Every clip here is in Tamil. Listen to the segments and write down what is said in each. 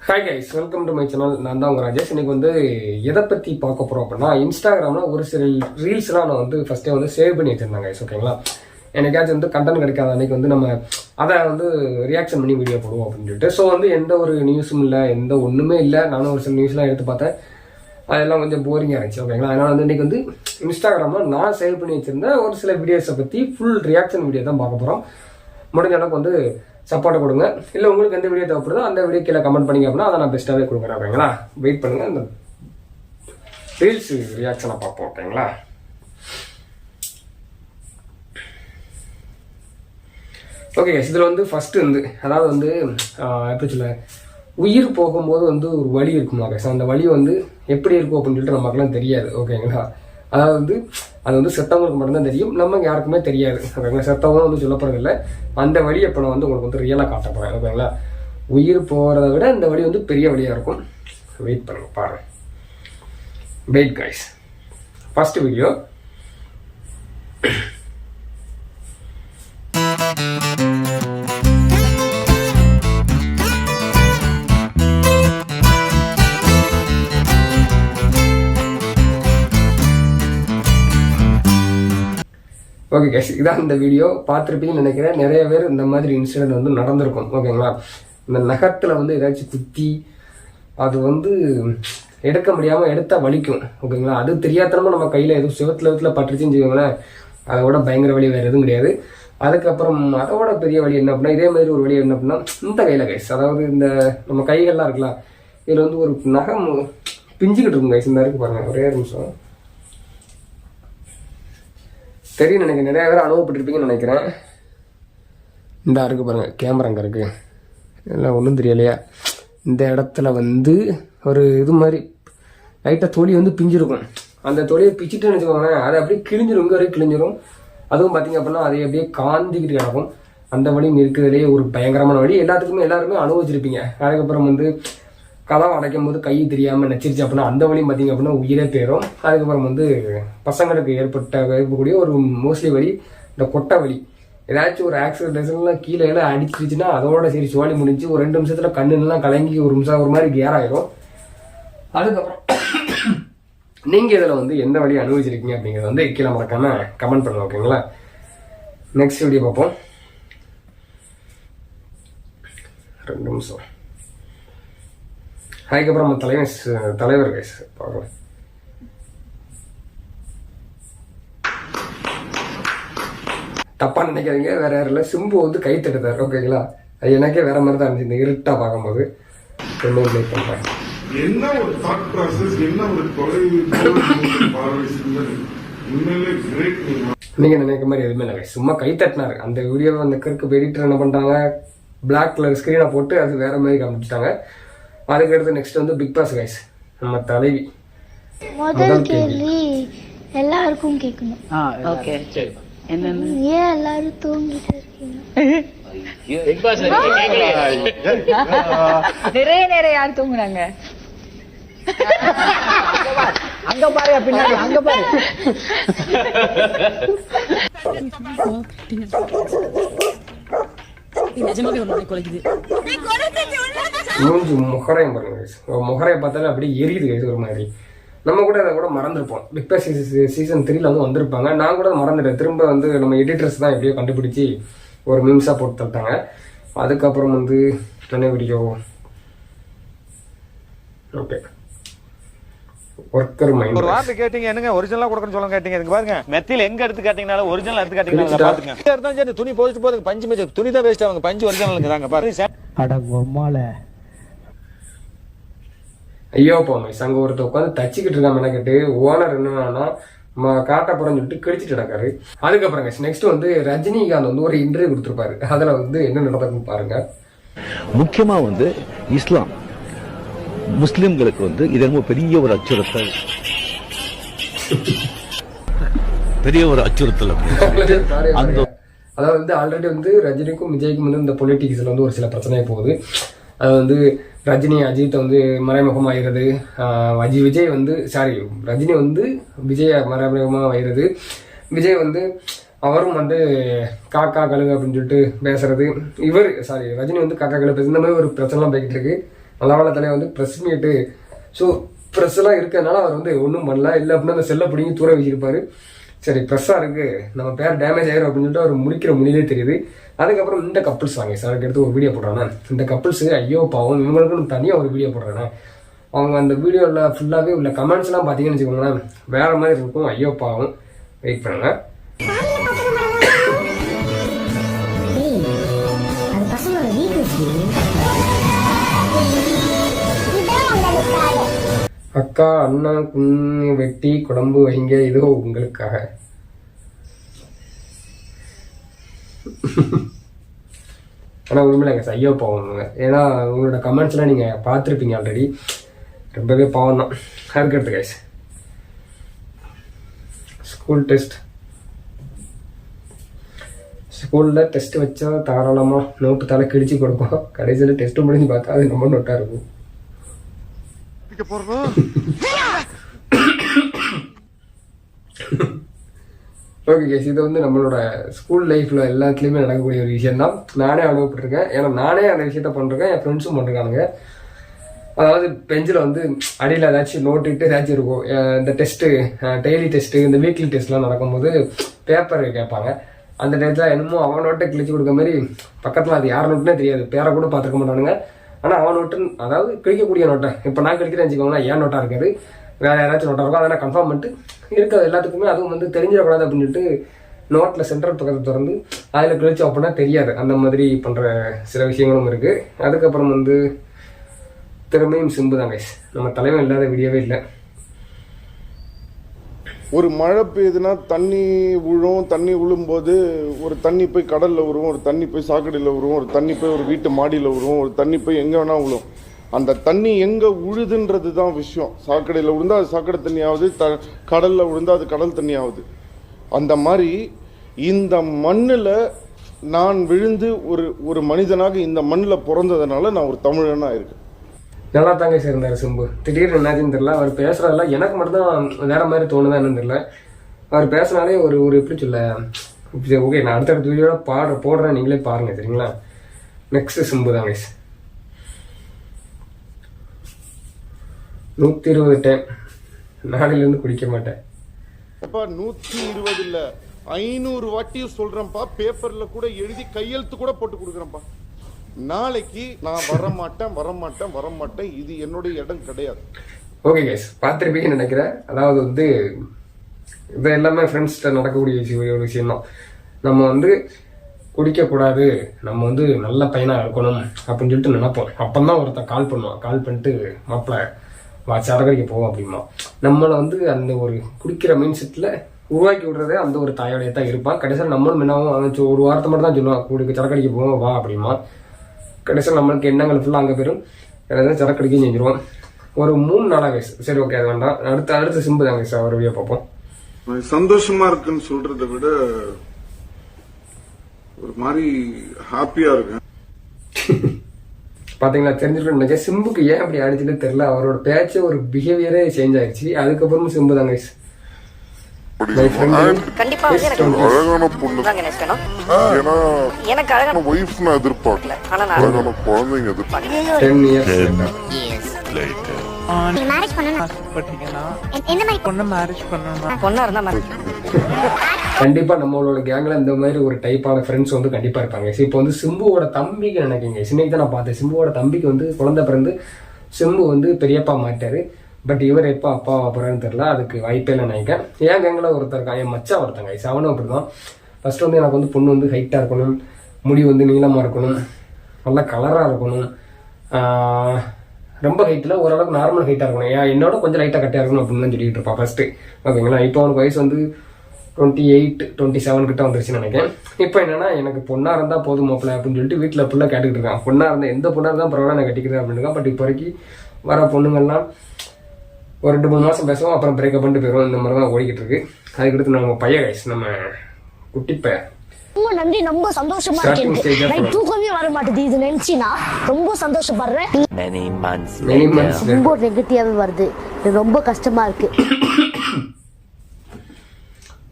Hi guys, welcome to my channel. நான் தான் உங்கள் ராஜேஷ். இன்னைக்கு வந்து எதை பற்றி பார்க்க போகிறோம் அப்படின்னா, இன்ஸ்டாகிராமில் ஒரு சில ரீல்ஸ்லாம் நான் வந்து ஃபஸ்ட்டே வந்து சேவ் பண்ணி வச்சிருந்தேன் கைஸ். ஓகேங்களா, எனக்காச்சும் வந்து கண்டென்ட் கிடைக்காத அன்னைக்கு வந்து நம்ம அதை வந்து ரியாக்ஷன் பண்ணி வீடியோ போடுவோம் அப்படின்னு சொல்லிட்டு. ஸோ வந்து எந்த ஒரு நியூஸும் இல்லை, எந்த ஒன்றுமே இல்லை. நானும் ஒரு சில நியூஸ்லாம் எடுத்து பார்த்தேன், அதெல்லாம் கொஞ்சம் போரிங்காக இருந்துச்சு. ஓகேங்களா, அதனால் வந்து இன்றைக்கி வந்து இன்ஸ்டாகிராமில் நான் சேவ் பண்ணி வச்சுருந்த ஒரு சில வீடியோஸை பற்றி ஃபுல் ரியாக்ஷன் வீடியோ தான் பார்க்க போகிறோம். முடிஞ்ச அளவுக்கு வந்து சப்போர்ட்டை கொடுங்க. இல்லை உங்களுக்கு எந்த வீடியோ தேவைப்படுதோ அந்த வீடியோ கீழே கமெண்ட் பண்ணிங்க அப்படின்னா அதை நான் பெஸ்ட்டாகவே கொடுக்குறேன். ஓகேங்களா, வெயிட் பண்ணுங்கள், அந்த ரீல்ஸ் ரியாக்ஷனை பார்ப்போம். ஓகேங்களா, ஓகே. இதில் வந்து ஃபஸ்ட்டு வந்து அதாவது வந்து எப்படி சொல்ல, உயிர் போகும்போது வந்து ஒரு வலி இருக்குமா கைஸ். அந்த வலி வந்து எப்படி இருக்கும் அப்படின்னு சொல்லிட்டு நமக்குலாம் தெரியாது. ஓகேங்களா, அதாவது வந்து அது வந்து செத்தவங்களுக்கு மட்டும்தான் தெரியும், நம்ம யாருக்குமே தெரியாது. ஓகேங்களா, செத்தவங்க வந்து சொல்லப்படுறது இல்லை. அந்த வழி இப்போ நான் வந்து உங்களுக்கு வந்து ரியலாக காட்ட போகிறேன். ஓகேங்களா, உயிர் போகிறத விட இந்த வழி வந்து பெரிய வழியாக இருக்கும். வெயிட் பண்ணுங்க, பாருங்க. Wait guys, first video. Okay guys, இதான் இந்த வீடியோ. பார்த்துருப்பீங்கன்னு நினைக்கிறேன். நிறைய பேர் இந்த மாதிரி இன்சிடென்ட் வந்து நடந்திருக்கும். ஓகேங்களா, இந்த நகத்தில் வந்து ஏதாச்சும் குத்தி அது வந்து எடுக்க முடியாமல் எடுத்தால் வலிக்கும். ஓகேங்களா, அது தெரியாதனமா நம்ம கையில் எதுவும் செவத்தில் பட்டுருச்சுன்னு வச்சுக்கோங்களேன், அதை விட பயங்கர வலி வேறு எதுவும் கிடையாது. அதுக்கப்புறம் அதோட பெரிய வலி என்ன அப்படின்னா, இதே மாதிரி ஒரு வழி என்ன அப்படின்னா இந்த கையில் கைஸ், அதாவது இந்த நம்ம கைகள்லாம் இருக்கலாம், இதில் வந்து ஒரு நகம் பிஞ்சுக்கிட்டு இருக்கும் கைஸ். இந்த இருக்கு பாருங்க, ஒரே நிமிஷம் தெரியும் நினைக்கிறேன், நிறைய பேர் அனுபவப்பட்டிருப்பீங்கன்னு நினைக்கிறேன். இந்த இருக்கு பாருங்க, கேமரா அங்கே இருக்கு, எல்லாம் ஒன்றும் தெரியலையா. இந்த இடத்துல வந்து ஒரு இது மாதிரி லைட்டாக தொலி வந்து பிஞ்சிருக்கும். அந்த தொலியை பிச்சுட்டுன்னு வச்சுக்கோங்களேன், அதை அப்படியே கிழிஞ்சிரும், இங்கே வரைக்கும் கிழிஞ்சிரும். அதுவும் பார்த்தீங்க அப்படின்னா அதை அப்படியே காந்திக்கிட்டு கிடக்கும். அந்த வழியும் இருக்கிறதுலேயே ஒரு பயங்கரமான வழி. எல்லாருமே அனுபவிச்சிருப்பீங்க. அதுக்கப்புறம் வந்து கதவை அடைக்கும் போது கை தெரியாமல் நச்சிருச்சு அப்படின்னா அந்த வழியும் பார்த்தீங்க அப்படின்னா உயிரே போயிடும். அதுக்கப்புறம் வந்து பசங்களுக்கு ஏற்படக்கூடிய ஒரு மோஸ்ட்லி வழி இந்த கொட்டை வலி. ஏதாச்சும் ஒரு ஆக்சிடென்ட்லாம் கீழே எல்லாம் அடிச்சிருச்சுன்னா அதோட சரி சோழி முடிஞ்சு ஒரு 2 நிமிஷத்தில் கண்ணுலாம் கலங்கி ஒரு நிமிஷம் ஒரு மாதிரி கேர் ஆயிரும். அதுக்கப்புறம் நீங்கள் இதில் வந்து எந்த வழியை அனுபவிச்சிருக்கீங்க அப்படிங்கிறத வந்து கீழே மறக்காம கமெண்ட் பண்ணுங்க. ஓகேங்களா, நெக்ஸ்ட் வீடியோ பார்ப்போம். 2 நிமிஷம். அதுக்கப்புறம் நம்ம தலைவர் கைஸ் பார்க்கலாம். தப்பா நினைக்காதீங்க, வேற யாரும் இல்லை, சிம்பு வந்து கை தட்டுதார். ஓகேங்களா, அது எனக்கே வேற மாதிரி தான் இருந்துச்சு இந்த இருட்டா பார்க்கும்போது. பண்றேன், என்ன ஒரு தாட் ப்ராசஸ், என்ன ஒரு நீங்க நினைக்கிற மாதிரி எதுவுமே இல்லை, சும்மா கை தட்டினாரு. அந்த வீடியோ அந்த கிறுக்கு எடிட்டர் என்ன பண்றாங்க, பிளாக் கலர் ஸ்கிரீனை போட்டு அது வேற மாதிரி காமிச்சிட்டாங்க. அதுக்கடுத்து நெக்ஸ்ட் வந்து பிக் பாஸ் கைஸ், நம்ம தலைவி. முதல் கேள்வி எல்லாருக்கும் கேட்கணும். ஓகே, சரி. என்னன்னு, ஏன் எல்லாரும் தூங்கிட்டு இருக்கீங்க? பிக் பாஸ் நிறைய யார் தூங்குறாங்க? அங்க பாரு, பின்னாடி அங்க பாரு. மூஞ்சி முகரையும் பாருங்க கைஸ், முகரையை பார்த்தாலே அப்படியே எரியுது கைஸ் ஒரு மாதிரி. நம்ம கூட அதை கூட மறந்துருப்போம். பிக் பாஸ் சீசன் 3 வந்து வந்திருப்பாங்க, நான் கூட மறந்துட்டேன். திரும்ப வந்து நம்ம எடிட்டர்ஸ் தான் எப்படியோ கண்டுபிடிச்சி ஒரு மீம்ஸாக போட்டு தட்டாங்க. அதுக்கப்புறம் வந்து என்ன வீடியோ, ஓகே, ஒர்க்கர் மைண்ட். ஒரு வார்த்தை கேட்டீங்க, என்னங்க ஒரிஜினலா கொடுக்கணும் சொல்ல கேட்டீங்க. இதுக்கு பாருங்க, மெத்தில் எங்க எடுத்து கேட்டீங்கனால ஒரிஜினல் எடுத்து கேட்டீங்கனால பாத்துங்க. இருந்தா சரி, துணி போயிட்டு போதுங்க, பஞ்சு மேஜ் துணி தான் வேஸ்ட் ஆகுங்க, பஞ்சு ஒரிஜினலுங்க தாங்க பாருங்க. அட பொம்மால ஐயோ போமே அங்க ஒருத்தர் உட்காந்து தச்சுக்கிட்டு இருக்காம என்ன கேட்டு ஓனர் என்னன்னா காட்ட போறேன்னு சொல்லிட்டு கிழிச்சிட்டு நடக்காரு. அதுக்கப்புறம் நெக்ஸ்ட் வந்து ரஜினிகாந்த் வந்து ஒரு இன்டர்வியூ கொடுத்துருப்பாரு. அதுல வந்து என்ன நடக்குன்னு பாருங்க. முக்கியமா வந்து இஸ்லாம் முஸ்லிம்களுக்கு வந்து இது ரொம்ப பெரிய ஒரு அச்சுறுத்தல், அதாவது வந்து ஆல்ரெடி வந்து ரஜினிக்கும் விஜய்க்கும் வந்து இந்த பொலிட்டிக்ஸ்ல வந்து ஒரு சில பிரச்சனை போகுது. அது வந்து ரஜினி அஜித் வந்து மறைமுகமாகிறது, விஜய் வந்து ரஜினி வந்து விஜய் மறைமுகமாகிறது, விஜய் வந்து அவரும் வந்து காக்கா கழுகு அப்படின்னு சொல்லிட்டு பேசுறது, ரஜினி வந்து காக்கா கழுகு பேசுறது, இந்த மாதிரி ஒரு பிரச்சனைலாம் போய்கிட்டு இருக்கு. நல்ல தலைவர் வந்து ப்ரெஸ் மீட்டு ஸோ ப்ரெஸ் எல்லாம் இருக்கிறதுனால அவர் வந்து ஒன்றும் பண்ணல. இல்லை அப்படின்னா அந்த செல்லை பிடிங்கி தூர வச்சிருப்பாரு. சரி ப்ரெஸ்ஸாக இருக்கு நம்ம பேர் டேமேஜ் ஆயிரும் அப்படின்னு சொல்லிட்டு அவர் முடிக்கிற முடியலே தெரியுது. அதுக்கப்புறம் இந்த கப்பிள்ஸ் வாங்க சார் அதுக்கு எடுத்து ஒரு வீடியோ போடுறானே இந்த கப்பிள்ஸு ஐயோ பாவம் இவங்களுக்குன்னு தனியாக ஒரு வீடியோ போடுறானே. அவங்க அந்த வீடியோவில் ஃபுல்லாகவே உள்ள கமெண்ட்ஸ்லாம் பார்த்தீங்கன்னு வச்சுக்கோங்களேன் வேறு மாதிரி இருக்கும். ஐயோ பாவம் வெயிட் பண்ணுங்க. அக்கா அண்ணா குண்ணி வெட்டி குழம்பு வைங்க இதோ உங்களுக்காக. ஆனால் உண்மையிலங்க ஐயோ பாவம். ஏன்னா உங்களோட கமெண்ட்ஸ்லாம் நீங்கள் பார்த்துருப்பீங்க ஆல்ரெடி. ரொம்பவே பாவம் தான். அதுக்கடுத்து கைஸ் ஸ்கூல் டெஸ்ட். ஸ்கூலில் டெஸ்ட் வச்சா தாராளமாக நோட்டு தலை கிழிச்சு கொடுப்போம். கடைசியில் டெஸ்ட்டு முடிஞ்சு பார்த்தா அது ரொம்ப நோட்டாக இருக்கும். ஓகே கேஸ் இது வந்து நம்மளோட ஸ்கூல் லைஃப்ல எல்லாத்துலேயுமே நடக்கக்கூடிய ஒரு விஷயம் தான். நானே அனுபவப்பட்டிருக்கேன். ஏன்னா நானே அந்த விஷயத்த பண்ணிருக்கேன். என் ஃப்ரெண்ட்ஸும் பண்ணிருக்கானுங்க. அதாவது பெஞ்சில் வந்து அடியில் ஏதாச்சும் நோட்டுக்கிட்டு ஏதாச்சும் இருக்கும். இந்த டெஸ்ட்டு டெய்லி டெஸ்ட்டு இந்த வீக்லி டெஸ்ட்லாம் நடக்கும்போது பேப்பர் கேட்பாங்க. அந்த டேட்டில் என்னமோ அவன் நோட்டை கிழிச்சு கொடுக்க மாதிரி பக்கத்தில் அது யார் நோட்டுனே தெரியாது. பேரை கூட பார்த்துக்க மாட்டானுங்க. ஆனால் அவன் நோட்டு அதாவது கிழிக்கக்கூடிய நோட்டை இப்போ நான் கிழிக்கிறேன்னு வச்சுக்கோங்களேன் ஏன் நோட்டாக இருக்காது வேறு யாராச்சும் நோட்டாக இருக்கும். அதை நான் கன்ஃபார்ம் பண்ணிட்டு இருக்கிறது எல்லாத்துக்குமே அதுவும் வந்து தெரிஞ்சிடக்கூடாது அப்படின்னு சொல்லிட்டு நோட்டில் சென்ட்ரல் பக்கத்தை திறந்து அதில் கிழிச்சோம் அப்படின்னா தெரியாது. அந்த மாதிரி பண்ணுற சில விஷயங்களும் இருக்குது. அதுக்கப்புறம் வந்து திறமையும் சிம்பு தான் கைஸ். நம்ம தலைவன் இல்லாத வீடியோவே இல்லை. ஒரு மழை பெய்யுதுன்னா தண்ணி விழும். தண்ணி விழும்போது ஒரு தண்ணி போய் கடலில் விழுவும், ஒரு தண்ணி போய் சாக்கடையில் விழுவும், ஒரு தண்ணி போய் ஒரு வீட்டு மாடியில் விழுவும், ஒரு தண்ணி போய் எங்கே வேணால் விழும். அந்த தண்ணி எங்கே உழுதுன்றது தான் விஷயம். சாக்கடையில் விழுந்தால் அது சாக்கடை தண்ணி ஆகுது, கடலில் விழுந்தால் அது கடல் தண்ணி ஆகுது. அந்த மாதிரி இந்த மண்ணில் நான் விழுந்து ஒரு மனிதனாக இந்த மண்ணில் பிறந்ததுனால நான் ஒரு தமிழனாக இருக்கேன். நல்லா தாங்க சேர்ந்தார் சிம்பு. திடீர்னு என்னாச்சுன்னு தெரியல. அவர் பேசுறதெல்லாம் எனக்கு மட்டும்தான் வேற மாதிரி தோணுதான் என்னன்னு தெரியல. அவர் பேசினாலே ஒரு எப்படி சொல்ல ஓகே நான் அடுத்தடுத்த வீடியோட போடுறேன் நீங்களே பாருங்க சரிங்களா. நெக்ஸ்ட் சிம்பு தான் கைஸ். 120 டைம் நாளிலிருந்து குடிக்க மாட்டேன். அப்பா 120 இல்ல 500 வாட்டியும் சொல்றேன்ப்பா. பேப்பர்ல கூட எழுதி கையெழுத்து கூட போட்டு கொடுக்குறேன்ப்பா. நாளைக்கு நான் வரமாட்டேன். இது என்னுடைய இடம் கிடையாது. ஓகே கைஸ் பார்த்துருப்பீங்கன்னு நினைக்கிறேன். அதாவது வந்து இது எல்லாமே ஃப்ரெண்ட்ஸ்கிட்ட நடக்கக்கூடிய ஒரு விஷயம் தான். நம்ம வந்து குடிக்கக்கூடாது நம்ம வந்து நல்ல பையனாக இருக்கணும் அப்படின்னு சொல்லிட்டு நினைப்போம். அப்போதான் ஒருத்தன் கால் பண்ணுவான். கால் பண்ணிட்டு மாப்பிள்ள வா சரகரிக்க போவோம் அப்படிமா. நம்மளை வந்து அந்த ஒரு குடிக்கிற மைண்ட் செட்டில் உருவாக்கி விடுறதே அந்த ஒரு தாயோடைய தான் இருப்பான். கடைசியில் நம்மளும் என்னாவும் ஒரு வாரத்தை மட்டும் தான் சொல்லுவான் குடிக்க சரக்கடிக்க போவோம் வா அப்படிமா. கடைசியில் நம்மளுக்கு எண்ணங்கள் ஃபுல்லாக அங்கே போயிடும். ஏதாவது சரக்கடிக்க செஞ்சிருவோம். ஒரு 3 நாளாக வயசு சரி ஓகே அது வேண்டாம். அடுத்த சிம்பு தான் வயசு ஒரு வீடியோ பார்ப்போம். சந்தோஷமா இருக்குன்னு சொல்றதை விட ஒரு மாதிரி ஹாப்பியா இருக்கு. பாத்தீங்களா தெரிஞ்சுட்டு நினைச்சேன். சிம்புக்கு ஏன் அப்படி ஆயிடுச்சுன்னு தெரியல. அவரோட பேச்ச ஒரு பிஹேவியரே சேஞ்ச் ஆயிடுச்சு. அதுக்கப்புறமும் சிம்பு தாங்க கண்டிப்பா வந்து எனக்கு அழகான பொண்ணு தாங்க நேசிக்கணும். ஏன்னா எனக்கு அழகான வைஃப் நான் எதிர்பார்க்கல. ஆனா நான் அழகான குழந்தைங்க எதிர்பார்க்கிறேன். 10 years later நீங்க மேரேஜ் பண்ணனும் ஆசைப்பட்டீங்கன்னா என்ன மாதிரி பொண்ணு மேரேஜ் பண்ணனும்? பொண்ணா இருந்தா மேரேஜ் கண்டிப்பா நம்மளோட கேங்ல இந்த மாதிரி ஒரு டைப்பான ஃப்ரெண்ட்ஸ் வந்து கண்டிப்பா இருப்பாங்க. இப்போ வந்து சிம்புவோட தம்பிக்கு நினைக்கிறீங்க இன்னைக்கு தான் நான் பார்த்தேன். சிம்புவோட தம்பிக்கு வந்து குழந்தை பிறந்து சிம்பு வந்து பெரியப்பா மாட்டாரு. பட் இவர் எப்போ அப்பா போறான்னு தெரியல. அதுக்கு வாய்ப்பே இல்லை நினைக்கிறேன். என் கேங்கில் ஒருத்தர் இருக்கான் என் மச்சா ஒருத்தங்க அவனும் அப்படிதான். ஃபர்ஸ்ட் வந்து எனக்கு வந்து பொண்ணு வந்து ஹைட்டா இருக்கணும், முடி வந்து நீளமா இருக்கணும், நல்லா கலரா இருக்கணும், ரொம்ப ஹைட்டில் ஓரளவுக்கு நார்மல் ஹைட்டாக இருக்கணும். என்னோட கொஞ்சம் லைட்டாக கட்டியாக இருக்கணும் அப்படின்னு தான் சொல்லிட்டு இருப்பான் ஃபர்ஸ்ட்டு. ஓகேங்களா. இப்போ அவனுக்கு வயசு வந்து 28, 27 கிட்ட வந்துருச்சுன்னு நினைக்கிறேன். இப்போ என்னன்னா எனக்கு பொண்ணாக இருந்தால் போதும் மாப்பிள்ள அப்படின்னு சொல்லிட்டு வீட்டில் ஃபுல்லாக கேட்டுக்கிட்டு இருக்கான். பொண்ணாக இருந்தால் எந்த பொண்ணாக இருந்தால் பரவாயில்ல நான் கட்டிக்கிறேன் அப்படின்னு இருக்கான். பட் இப்போ வரைக்கும் வர பொண்ணுங்கள்லாம் ஒரு 2-3 மாதம் பேசுவோம், அப்புறம் பிரேக்கப் பண்ணிட்டு போயிடுவோம். இந்த மாதிரி தான் ஓடிக்கிட்டு இருக்கு. அதுக்கடுத்து நம்ம பையன் கைஸ் நம்ம குட்டிப்ப ரொம்ப நன்றி. ரொம்ப சந்தோஷமா இருக்கு. தூக்கமே வர மாட்டேது இது நினைச்சினா ரொம்ப சந்தோஷப்படுறேன். many months ரொம்ப நெகட்டிவாவே வருது. ரொம்ப கஷ்டமா இருக்கு.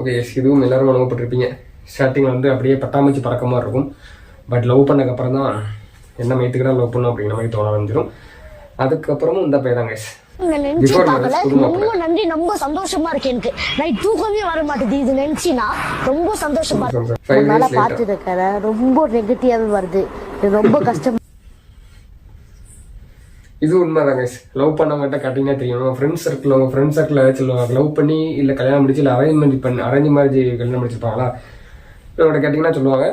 ஓகே இதுவும் எல்லாரும் அனுபவப்பட்டிருப்பீங்க. ஸ்டார்டிங் வந்து அப்படியே பட்டாமூச்சி பறக்க மாதிரி இருக்கும். பட் லவ் பண்ணக்கப்புறம் தான் என்ன மைத்துக்கிட்ட லவ் பண்ணும் அப்படிங்கிற மாதிரி தோண ஆரம்பிச்சிடும். அதுக்கப்புறமும் இந்த பையன் தான் கைஸ். நினைச்சு பார்க்கல. ரொம்ப நன்றி, ரொம்ப சந்தோஷமா இருக்கு எனக்கு. நைட் தூக்கமே வர மாட்டேது இது நினைச்சினா. ரொம்ப சந்தோஷமா இருக்கு. 5 நல்லா days later. பார்த்து இருக்கிற ரொம்ப நெகட்டிவாவே வருது. ரொம்ப கஷ்டம். இது உண்மைதான் கைஸ். லவ் பண்ணவங்ககிட்ட கட்டிங்கன்னா தெரியும். ஃப்ரெண்ட்ஸ் சர்க்கிள், உங்க ஃப்ரெண்ட்ஸ் சர்க்கிள் ஏதாச்சும் லவ் பண்ணி இல்ல கல்யாணம் முடிச்சு இல்ல அரேஞ்ச் மேரேஜ் கல்யாணம் முடிச்சிருப்பாங்களா, இவங்கள்ட்ட கேட்டிங்கன்னா சொல்லுவாங்க.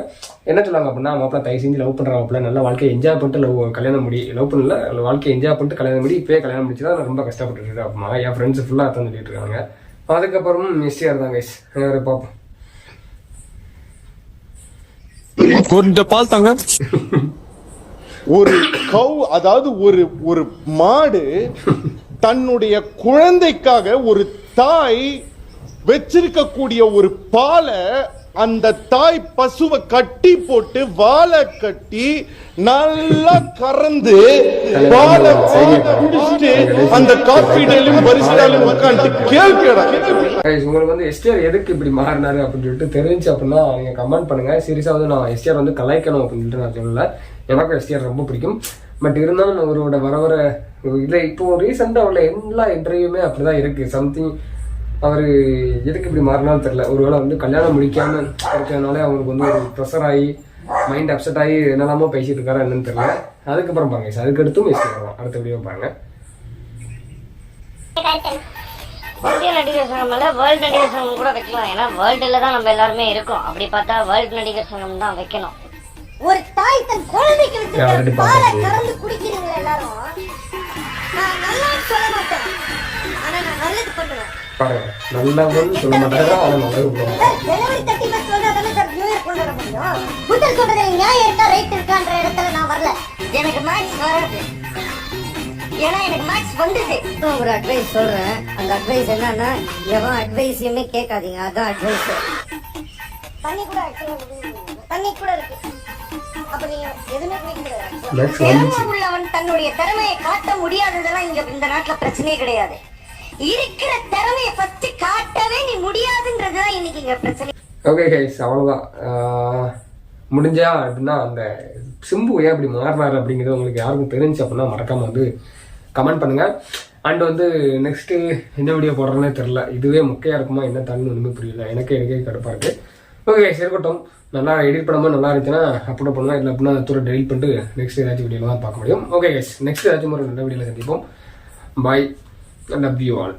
என்ன சொல்லுவாங்க அப்படின்னா, மாப்பிள்ள தயவு செஞ்சு லவ் பண்ற மாப்பிள்ள நல்ல வாழ்க்கையை என்ஜாய் பண்ணிட்டு கல்யாணம் முடி, லவ் பண்ணல வாழ்க்கையை என்ஜாய் பண்ணிட்டு கல்யாணம் முடி, இப்பயே கல்யாணம் முடிச்சுதான் நான் ரொம்ப கஷ்டப்பட்டு இருக்கேன் அப்படிமா என் ஃப்ரெண்ட்ஸ் ஃபுல்லா அதான் சொல்லிட்டு இருக்காங்க. அதுக்கப்புறமும் மிஸ்டியா தான் கைஸ். பார்ப்போம். கொஞ்சம் பால் தாங்க. ஒரு அதாவது ஒரு மாடு தன்னுடைய குழந்தைக்காக ஒரு தாய் வச்சிருக்கக்கூடிய ஒரு பாலை அந்த தாய் பசுவை கட்டி போட்டு வாழை கட்டி நல்லா கறந்து பாலை குடிச்சிட்டு அந்த காஃபி டேலையும் பரிசுடாலையும் உட்காந்து கேள்விடா. உங்களுக்கு வந்து எஸ்டிஆர் எதுக்கு இப்படி மாறினாரு அப்படின்னு சொல்லிட்டு தெரிஞ்சு அப்படின்னா நீங்க கமெண்ட் பண்ணுங்க. சீரியஸா வந்து நான் எஸ்டிஆர் வந்து கலாய்க்கணும் அப்படின்னு சொல்லிட்டு நான் சொல்லல. எனக்கும் எஸ்டிஆர் ரொம்ப பிடிக்கும். பட் இருந்தாலும் அவரோட வர இல்லை இப்போ ரீசெண்டாக உள்ள எல்லா இன்டர்வியூமே அப்படிதான் இருக்கு. சம்திங் அவர் எதுக்கு இப்படி மாறினாலும் தெரியல. ஒருவேளை வந்து கல்யாணம் முடிக்காம இருக்கிறதுனால அவருக்கு வந்து ஒரு ப்ரெஷர் ஆகி மைண்ட் அப்செட் ஆகி என்னெல்லாமோ பேசிட்டு இருக்காரா என்னன்னு தெரியல. அதுக்கப்புறம் பாருங்க, அதுக்கடுத்தும் எஸ்டிஆர் அடுத்த வீடியோ பாருங்க. இந்திய நடிகர் சங்கம் இல்ல, வேர்ல்டு நடிகர் சங்கம் கூட வைக்கலாம். ஏன்னா வேர்ல்டுல தான் நம்ம எல்லாருமே இருக்கோம். அப்படி பார்த்தா வேர்ல்டு நடிகர் சங்கம் தான் வைக்கணும். ஒரு தாய் தன் குழந்தைக்கு வச்சிருக்க பாலை கறந்து குடிக்கிறீங்க எல்லாரும். நான் நல்லா சொல்ல மாட்டேன், ஆனா நான் நல்லது பண்ணுவேன். பாருங்க, நல்லவன் சொல்ல மாட்டாங்க, ஆனா நல்லது பண்ணுவாங்க. டெலிவரி 30 சொல்றதானே சார் நியூ இயர் கொண்டாட முடியும். புத்தர் சொல்றது நியாயம் இருக்கா ரைட் இருக்கான்ற இடத்துல நான் வரல. எனக்கு மேக்ஸ் வராது, ஏன்னா எனக்கு மேக்ஸ் வந்துட்டு. ஒரு அட்வைஸ் சொல்றேன். அந்த அட்வைஸ் என்னன்னா, எவன் அட்வைஸையுமே கேட்காதீங்க. அதான் அட்வைஸ். தண்ணி கூட தண்ணி கூட இருக்கு. அப்ப நீங்க எதுவுமே குடிக்கிறது. திறமை உள்ளவன் தன்னுடைய திறமையை காட்ட முடியாததெல்லாம் இங்க இந்த நாட்டுல பிரச்சனையே கிடையாது. இருக்கிற திறமையை பத்தி காட்டவே நீ முடியாதுன்றதுதான் இன்னைக்கு இங்க பிரச்சனை. ஓகே கைஸ், அவ்வளவுதான். முடிஞ்சா அப்படின்னா அந்த சிம்பு ஏன் அப்படி மாறினாரு அப்படிங்கிறது உங்களுக்கு யாருக்கும் தெரிஞ்சு அப்படின்னா மறக்காம வந்து கமெண்ட் பண்ணுங்க. அண்ட் வந்து நெக்ஸ்ட் என்ன வீடியோ போடுறேன்னே தெரியல. இதுவே முக்கியம் இருக்குமா என்ன தண்ணி ஒன்றுமே புரியல. எனக்கே கடுப்பா இருக்கு. ஓகே இருக்கட்டும். நல்லா எடிட் பண்ணாமல் நல்லா இருந்துச்சுன்னா அப்லோட் பண்ணுவேன். இல்லை அப்படின்னா தூர டெலிட் பண்ணிட்டு நெக்ஸ்ட் ஏதாச்சும் வீடியோவில் தான் பார்க்க முடியும். ஓகே கைஸ், நெக்ஸ்ட் ஏதாச்சும் ஒரு நல்ல வீடியோவில் சந்திப்போம். பாய், லவ் யூ ஆல்.